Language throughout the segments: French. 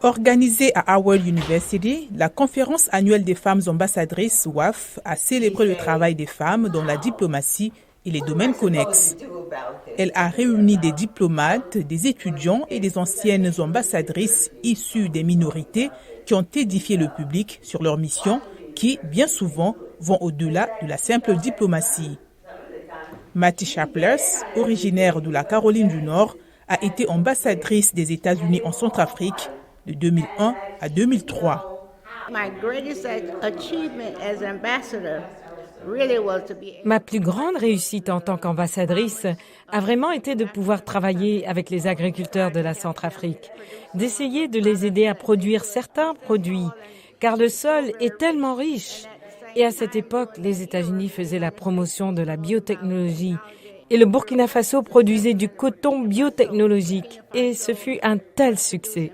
Organisée à Howard University, la conférence annuelle des femmes ambassadrices WAF a célébré le travail des femmes dans la diplomatie et les domaines connexes. Elle a réuni des diplomates, des étudiants et des anciennes ambassadrices issues des minorités qui ont édifié le public sur leurs missions qui, bien souvent, vont au-delà de la simple diplomatie. Mattie Shaplers, originaire de la Caroline du Nord, a été ambassadrice des États-Unis en Centrafrique de 2001 à 2003. Ma plus grande réussite en tant qu'ambassadrice a vraiment été de pouvoir travailler avec les agriculteurs de la Centrafrique, d'essayer de les aider à produire certains produits, car le sol est tellement riche. Et à cette époque, les États-Unis faisaient la promotion de la biotechnologie et le Burkina Faso produisait du coton biotechnologique et ce fut un tel succès.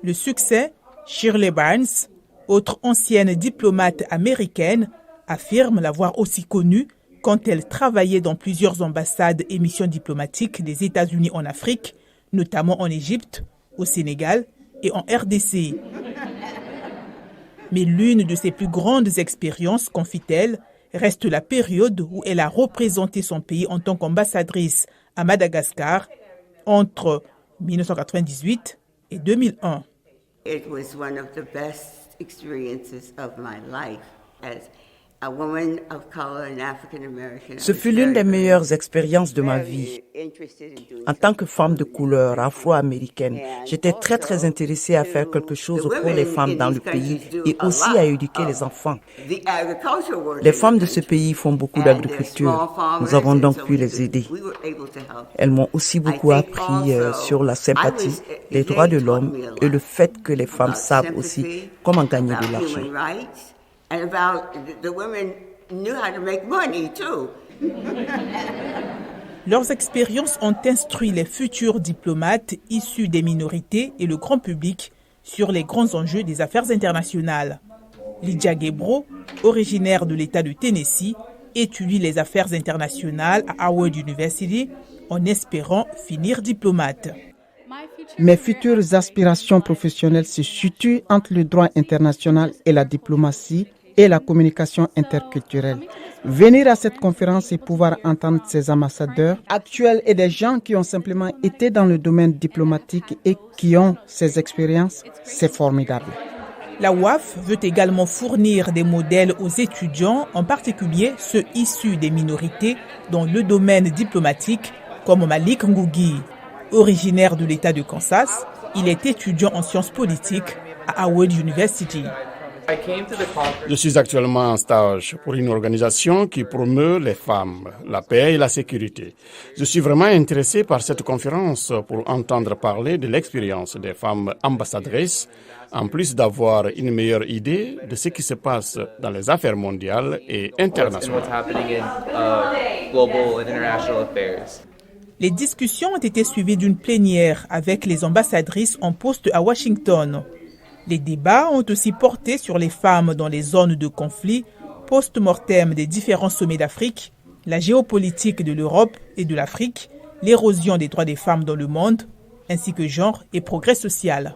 Le succès, Shirley Barnes, autre ancienne diplomate américaine, affirme l'avoir aussi connue quand elle travaillait dans plusieurs ambassades et missions diplomatiques des États-Unis en Afrique, notamment en Égypte, au Sénégal et en RDC. Mais l'une de ses plus grandes expériences, confie-t-elle, reste la période où elle a représenté son pays en tant qu'ambassadrice à Madagascar entre 1998 et 2001. It was one of the best experiences of my life as a woman of color and African American. Ce fut l'une des meilleures expériences de ma vie. En tant que femme de couleur afro-américaine, j'étais très intéressée à faire quelque chose pour les femmes dans le pays et aussi à éduquer les enfants. Les femmes de ce pays font beaucoup d'agriculture. Nous avons donc pu les aider. Elles m'ont aussi beaucoup appris sur la sympathie, les droits de l'homme et le fait que les femmes savent aussi comment gagner de l'argent. And about the women knew how to make money too. Leurs expériences ont instruit les futurs diplomates issus des minorités et le grand public sur les grands enjeux des affaires internationales. Lydia Gebro, originaire de l'État de Tennessee, étudie les affaires internationales à Howard University en espérant finir diplomate. Mes futures aspirations professionnelles se situent entre le droit international et la diplomatie et la communication interculturelle. Venir à cette conférence et pouvoir entendre ces ambassadeurs actuels et des gens qui ont simplement été dans le domaine diplomatique et qui ont ces expériences, c'est formidable. La WAF veut également fournir des modèles aux étudiants, en particulier ceux issus des minorités dans le domaine diplomatique, comme Malik Ngugi. Originaire de l'État de Kansas, il est étudiant en sciences politiques à Howard University. Je suis actuellement en stage pour une organisation qui promeut les femmes, la paix et la sécurité. Je suis vraiment intéressé par cette conférence pour entendre parler de l'expérience des femmes ambassadrices, en plus d'avoir une meilleure idée de ce qui se passe dans les affaires mondiales et internationales. Les discussions ont été suivies d'une plénière avec les ambassadrices en poste à Washington. Les débats ont aussi porté sur les femmes dans les zones de conflit, post-mortem des différents sommets d'Afrique, la géopolitique de l'Europe et de l'Afrique, l'érosion des droits des femmes dans le monde, ainsi que genre et progrès social.